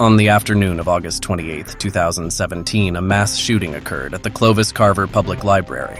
On the afternoon of August 28, 2017, a mass shooting occurred at the Clovis-Carver Public Library,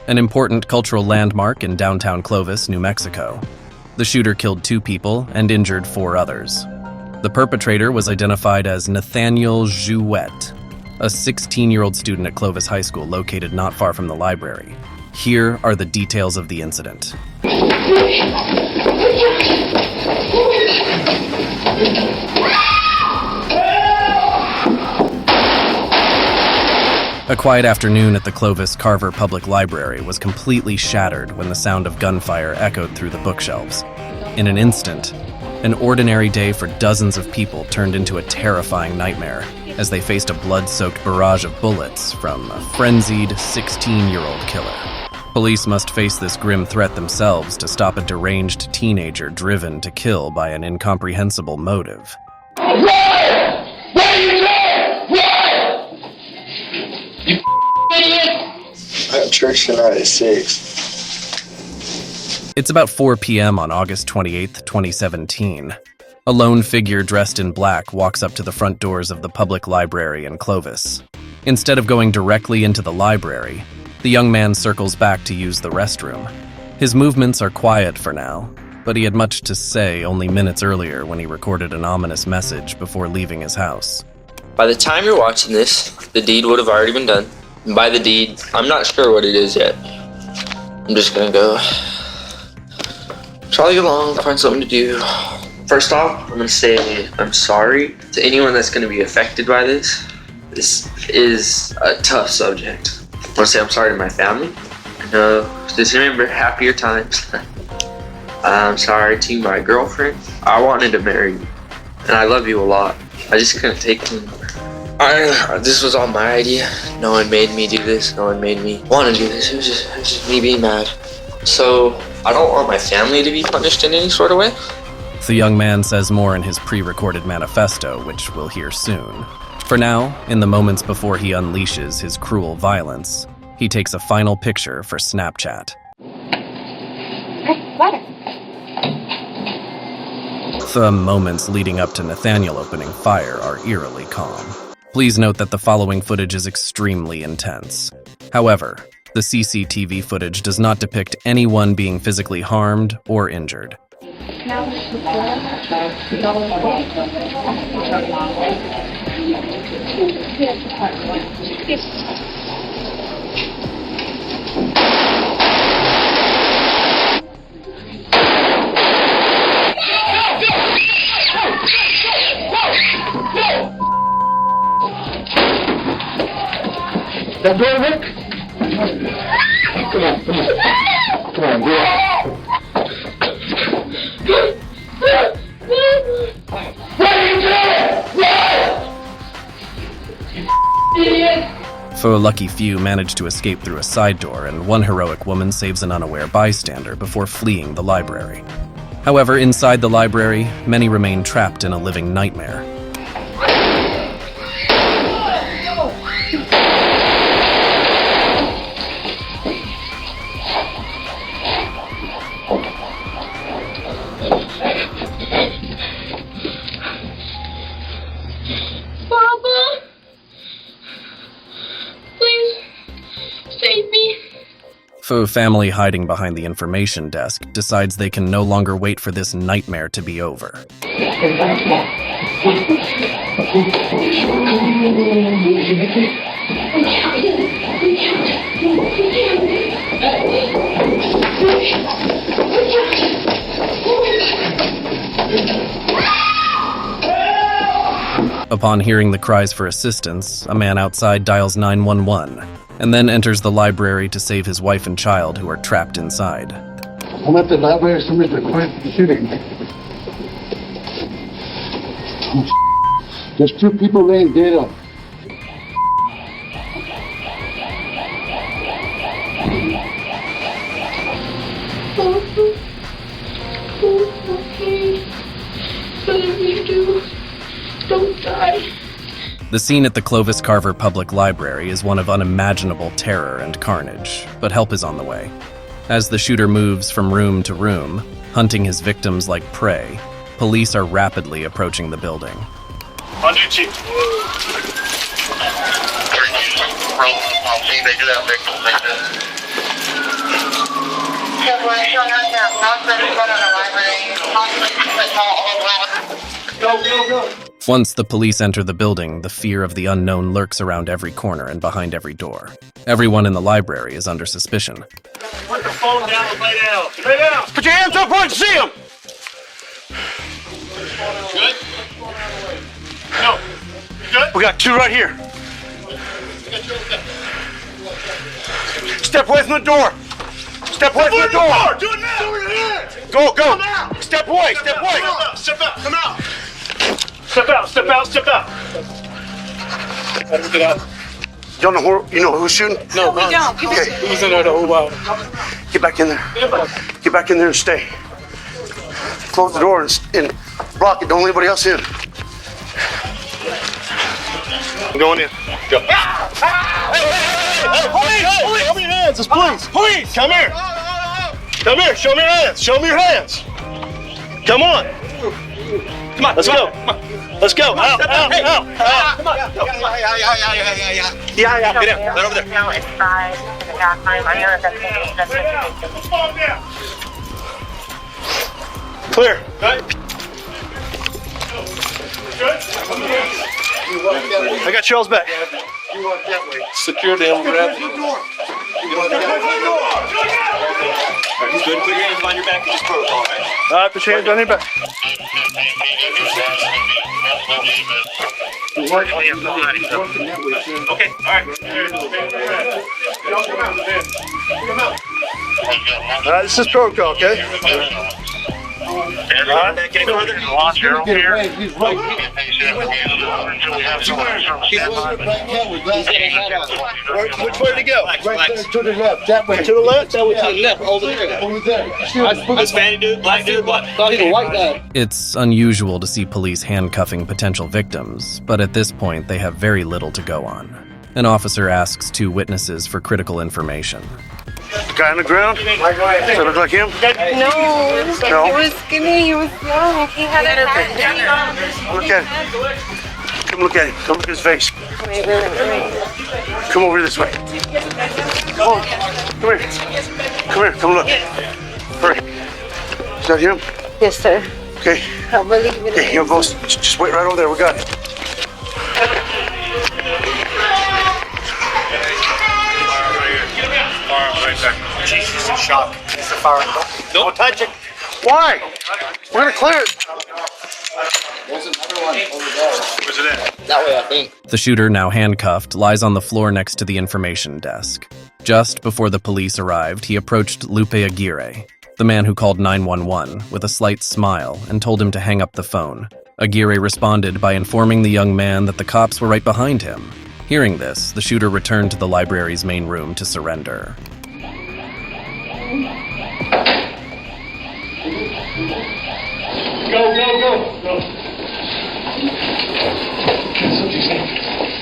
an important cultural landmark in downtown Clovis, New Mexico. The shooter killed 2 people and injured 4 others. The perpetrator was identified as Nathaniel Jouett, a 16-year-old student at Clovis High School located not far from the library. Here are the details of the incident. A quiet afternoon at the Clovis-Carver Public Library was completely shattered when the sound of gunfire echoed through the bookshelves. In an instant, an ordinary day for dozens of people turned into a terrifying nightmare as they faced a blood-soaked barrage of bullets from a frenzied 16-year-old killer. Police must face this grim threat themselves to stop a deranged teenager driven to kill by an incomprehensible motive. Why? What are you doing? Why? You idiot! I have church tonight at 6. It's about 4 p.m. on August 28, 2017. A lone figure dressed in black walks up to the front doors of the public library in Clovis. Instead of going directly into the library, the young man circles back to use the restroom. His movements are quiet for now, but he had much to say only minutes earlier when he recorded an ominous message before leaving his house. By the time you're watching this, the deed would have already been done. And by the deed, I'm not sure what it is yet. I'm just gonna go trolley along, find something to do. First off, I'm gonna say I'm sorry to anyone that's gonna be affected by this. This is a tough subject. I wanna say I'm sorry to my family. Just remember happier times. I'm sorry to my girlfriend. I wanted to marry you, and I love you a lot. I just couldn't take it anymore. This was all my idea. No one made me do this. No one made me want to do this. It was just me being mad. So I don't want my family to be punished in any sort of way. The young man says more in his pre-recorded manifesto, which we'll hear soon. For now, in the moments before he unleashes his cruel violence, he takes a final picture for Snapchat. The moments leading up to Nathaniel opening fire are eerily calm. Please note that the following footage is extremely intense. However, the CCTV footage does not depict anyone being physically harmed or injured. That door work? Come on. Come on, go on. What are you doing? What? You idiot! A lucky few managed to escape through a side door, and one heroic woman saves an unaware bystander before fleeing the library. However, inside the library, many remain trapped in a living nightmare. A family hiding behind the information desk decides they can no longer wait for this nightmare to be over. Upon hearing the cries for assistance, a man outside dials 911 and then enters the library to save his wife and child who are trapped inside. I'm at the library. Somebody's requesting the shooting. There's 2 people laying dead up. Whatever you do, don't die. The scene at the Clovis-Carver Public Library is one of unimaginable terror and carnage, but help is on the way. As the shooter moves from room to room, hunting his victims like prey, police are rapidly approaching the building. On your cheek. They do have victims like this. Once the police enter the building, the fear of the unknown lurks around every corner and behind every door. Everyone in the library is under suspicion. Put the phone down and lay down. Lay down. Put your hands up where I can see them. Good? No. You good? We got 2 right here. Step away from the door. Step away from the door. Do it now. Do your hands. Go, go. Come out. Step away. Step away. Step out. Come out. Step out. Step out. Step out. Get out. You know who's shooting? No, we don't. Okay. He's in there the whole while. Get back in there. Get back in there and stay. Close the door and block it. Don't let anybody else in. I'm going in. Go. Hey, police! Show me your hands. It's police. Police, come here. Come here. Show me your hands. Show me your hands. Come on. Come on. Let's go. Let's go. Out, out, out, out. Come on. Yeah. Get out. Right over there. No, it's 5 in the back room. I know that's Clear. Good? I got Charles back. Secure them. Grab them. He's good. Put your hands behind your back and just protocol, right? All right, put your hands behind your back. Okay, all right. All right, this is protocol, okay? Get further. He's right. Which way to go? Right there to the left. That way. To the left? That way to the left, over there. Over there. Hispanic dude, black dude, what? Thought he was a white guy. It's unusual to see police handcuffing potential victims, but at this point they have very little to go on. An officer asks 2 witnesses for critical information. The guy on the ground? Does that look like him? No, No? he was skinny, he was young, he had a hat. Look at him. Come look at him. Come look at his face. Wait. Come over this way. Come on. Come here. Come here. Come look. Hurry. Is that him? Yes, sir. Okay. I believe it. Okay, you both just wait right over there. We got it. Jesus, in shock. It's the fire. Don't touch it. Why? We're gonna clear it. Where's it at? That way, I think. The shooter, now handcuffed, lies on the floor next to the information desk. Just before the police arrived, he approached Lupe Aguirre, the man who called 911, with a slight smile and told him to hang up the phone. Aguirre responded by informing the young man that the cops were right behind him. Hearing this, the shooter returned to the library's main room to surrender. Go.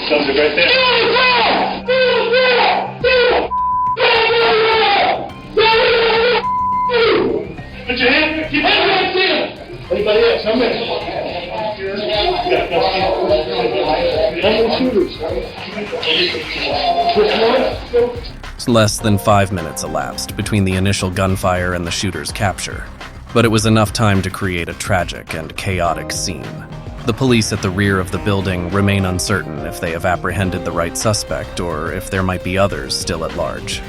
Those are right there. Put your hand, keep your hands in. Anybody else? Come in. Less than 5 minutes elapsed between the initial gunfire and the shooter's capture, but it was enough time to create a tragic and chaotic scene. The police at the rear of the building remain uncertain if they have apprehended the right suspect or if there might be others still at large.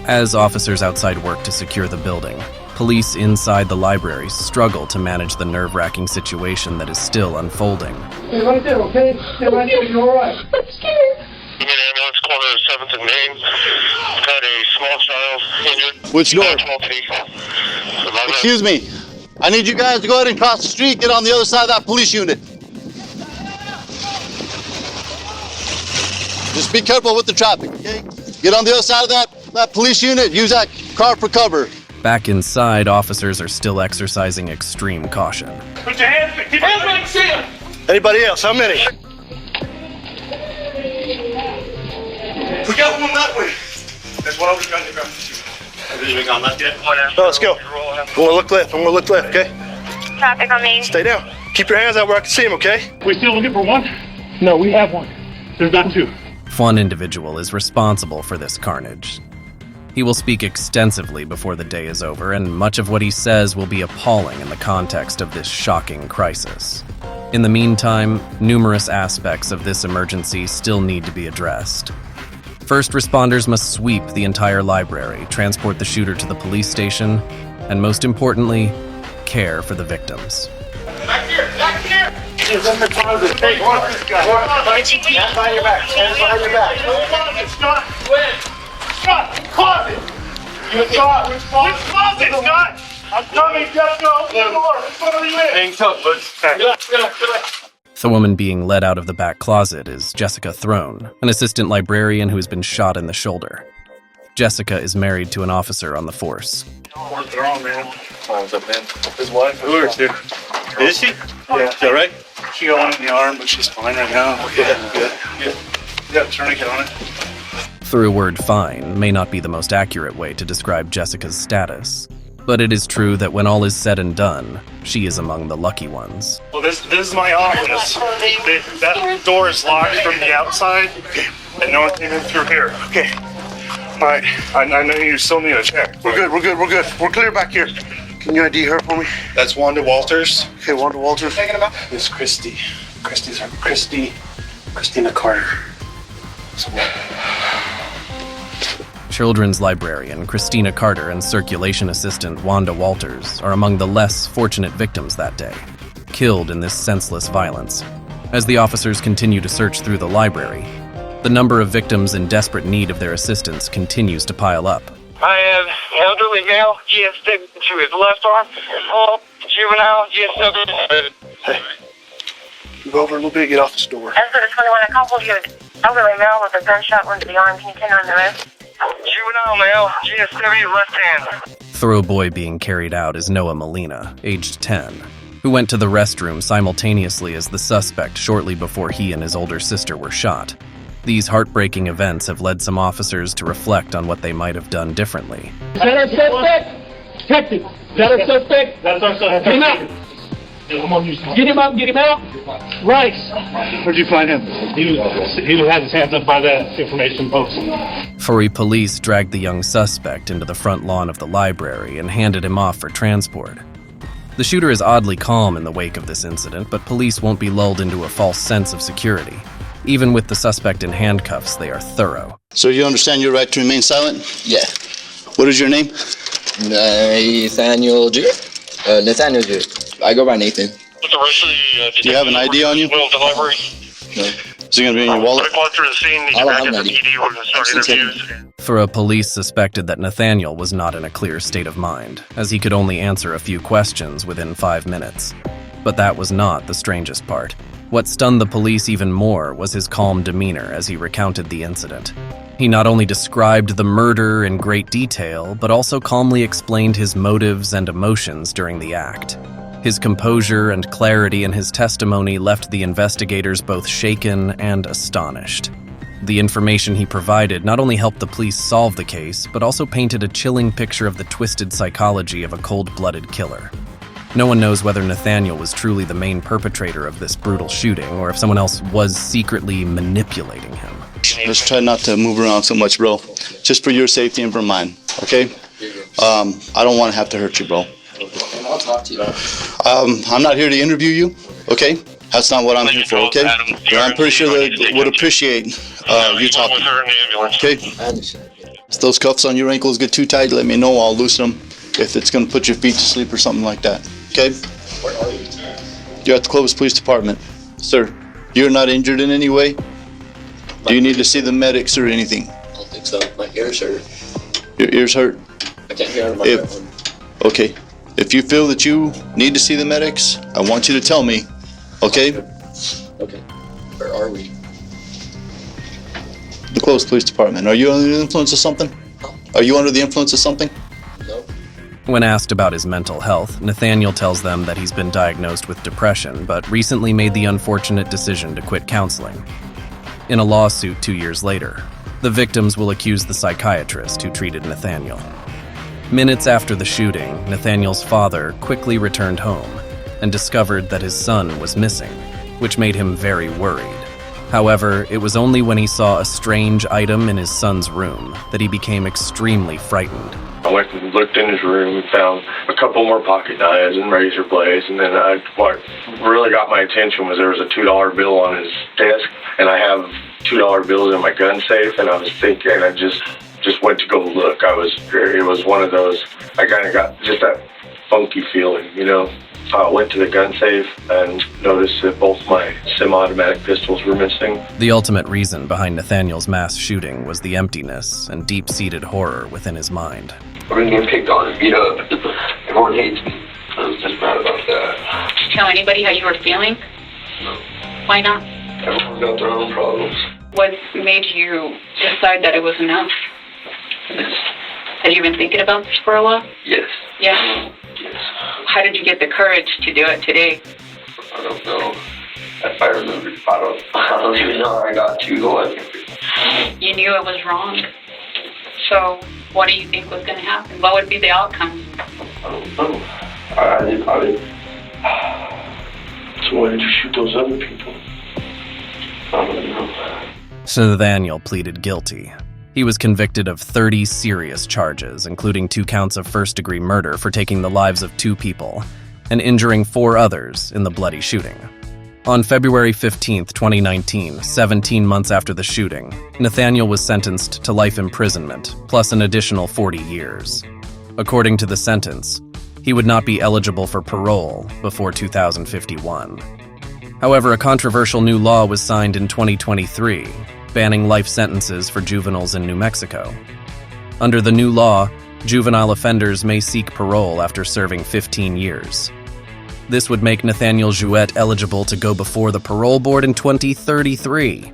As officers outside work to secure the building, police inside the library struggle to manage the nerve-wracking situation that is still unfolding. Stay right there, okay? Stay right there. You're all right. Ambulance corner of 7th and Main. Got a small child injured. Which door? 12 feet. Excuse me. I need you guys to go ahead and cross the street, get on the other side of that police unit. Just be careful with the traffic, okay? Get on the other side of that police unit, use that car for cover. Back inside, officers are still exercising extreme caution. Put your hands, keep your hands in. Anybody else? How many? We got one that way. There's one over trying to grab. We gone left yet? No, let's go. I'm gonna look left, okay? Traffic on Main. Stay down. Keep your hands out where I can see them, okay? We still looking for one? No, we have one. There's not two. One individual is responsible for this carnage. He will speak extensively before the day is over, and much of what he says will be appalling in the context of this shocking crisis. In the meantime, numerous aspects of this emergency still need to be addressed. First responders must sweep the entire library, transport the shooter to the police station, and most importantly, care for the victims. Back here! Back here! He's in the closet. Hey, one of this guy. Hands behind your back. Hands behind your back. Scott! Scott! Closet! You Scott! Which closet, Scott? I'm coming, just go. Open the door. Which one are you in? Hang tough, bud. The woman being led out of the back closet is Jessica Throne, an assistant librarian who has been shot in the shoulder. Jessica is married to an officer on the force. What's wrong, man? What's up, man? His wife? Who is she? Is she? Yeah. Is that right? She got one in the arm, but she's fine right now. Okay, good. You got a tourniquet on it? Through a word fine may not be the most accurate way to describe Jessica's status, but it is true that when all is said and done, she is among the lucky ones. Well, this is my office. That door is locked from the outside, and no one came in through here. Okay. All right. I know you still need a check. We're good. We're clear back here. Can you ID her for me? That's Wanda Walters. Okay, Wanda Walters. This Christy. Christina Carter. Children's librarian Christina Carter and circulation assistant Wanda Walters are among the less fortunate victims that day, killed in this senseless violence. As the officers continue to search through the library, the number of victims in desperate need of their assistance continues to pile up. I have elderly male, GSW to his left arm, all juvenile, GSW. Hey, move over a little bit, get off this door. As for the 21, I coupled you an elderly male with a gunshot wound to the arm. Can you tend on the rest? Juvenile male, GSW left hand. Throw boy being carried out is Noah Molina, aged 10, who went to the restroom simultaneously as the suspect shortly before he and his older sister were shot. These heartbreaking events have led some officers to reflect on what they might have done differently. Is that our suspect? Detective, is that our suspect? That's our suspect. Get him out! Get him out! Rice! Where'd you find him? He had his hands up by the information post. Furry police dragged the young suspect into the front lawn of the library and handed him off for transport. The shooter is oddly calm in the wake of this incident, but police won't be lulled into a false sense of security. Even with the suspect in handcuffs, they are thorough. So you understand your right to remain silent? Yeah. What is your name? Nathaniel Jouett. Nathaniel Jouett. I go by Nathan. With the rest of the Do you have an ID on you? Will of the library. No. Is it going to be in your wallet? Report to the scene. I don't have an ID. PD will start interviews. Thorough police suspected that Nathaniel was not in a clear state of mind, as he could only answer a few questions within 5 minutes. But that was not the strangest part. What stunned the police even more was his calm demeanor as he recounted the incident. He not only described the murder in great detail, but also calmly explained his motives and emotions during the act. His composure and clarity in his testimony left the investigators both shaken and astonished. The information he provided not only helped the police solve the case, but also painted a chilling picture of the twisted psychology of a cold-blooded killer. No one knows whether Nathaniel was truly the main perpetrator of this brutal shooting, or if someone else was secretly manipulating him. Let's try not to move around so much, bro. Just for your safety and for mine, okay? I don't want to have to hurt you, bro. I'll talk to you. I'm not here to interview you, okay? That's not what I'm here for, okay? But I'm pretty sure they would appreciate you talking, okay? I understand. If those cuffs on your ankles get too tight, let me know. I'll loosen them if it's going to put your feet to sleep or something like that, okay? Where are you? You're at the Clovis Police Department. Sir, you're not injured in any way? Do you need to see the medics or anything? I don't think so. My ears hurt. Your ears hurt? I can't hear out of my mouth. Okay. If you feel that you need to see the medics, I want you to tell me, okay? Okay. Where are we? The Clovis Police Department. Are you under the influence of something? Are you under the influence of something? No. When asked about his mental health, Nathaniel tells them that he's been diagnosed with depression, but recently made the unfortunate decision to quit counseling. In a lawsuit 2 years later, the victims will accuse the psychiatrist who treated Nathaniel. Minutes after the shooting, Nathaniel's father quickly returned home. and discovered that his son was missing, which made him very worried. However, it was only when he saw a strange item in his son's room that he became extremely frightened. I went and looked in his room and found a couple more pocket knives and razor blades, and then what really got my attention was there was a $2 bill on his desk, and I have $2 bills in my gun safe, and I was thinking, I just went to go look. It was one of those, I kind of got just that funky feeling, you know. I went to the gun safe and noticed that both my semi-automatic pistols were missing. The ultimate reason behind Nathaniel's mass shooting was the emptiness and deep-seated horror within his mind. I've been getting picked on and beat up. Everyone hates me. I was just mad about that. Did you tell anybody how you were feeling? No. Why not? Everyone's got their own problems. What made you decide that it was enough? Had you been thinking about this for a while? Yes. Yeah? Yes. How did you get the courage to do it today? I don't know. If I remember, I don't even know how I got to go. You knew it was wrong. So, what do you think was going to happen? What would be the outcome? I don't know. I didn't. So why did you shoot those other people? I don't know. So Nathaniel pleaded guilty. He was convicted of 30 serious charges, including 2 counts of first-degree murder for taking the lives of 2 people and injuring 4 others in the bloody shooting. On February 15, 2019, 17 months after the shooting, Nathaniel was sentenced to life imprisonment, plus an additional 40 years. According to the sentence, he would not be eligible for parole before 2051. However, a controversial new law was signed in 2023, banning life sentences for juveniles in New Mexico. Under the new law, juvenile offenders may seek parole after serving 15 years. This would make Nathaniel Jouett eligible to go before the parole board in 2033.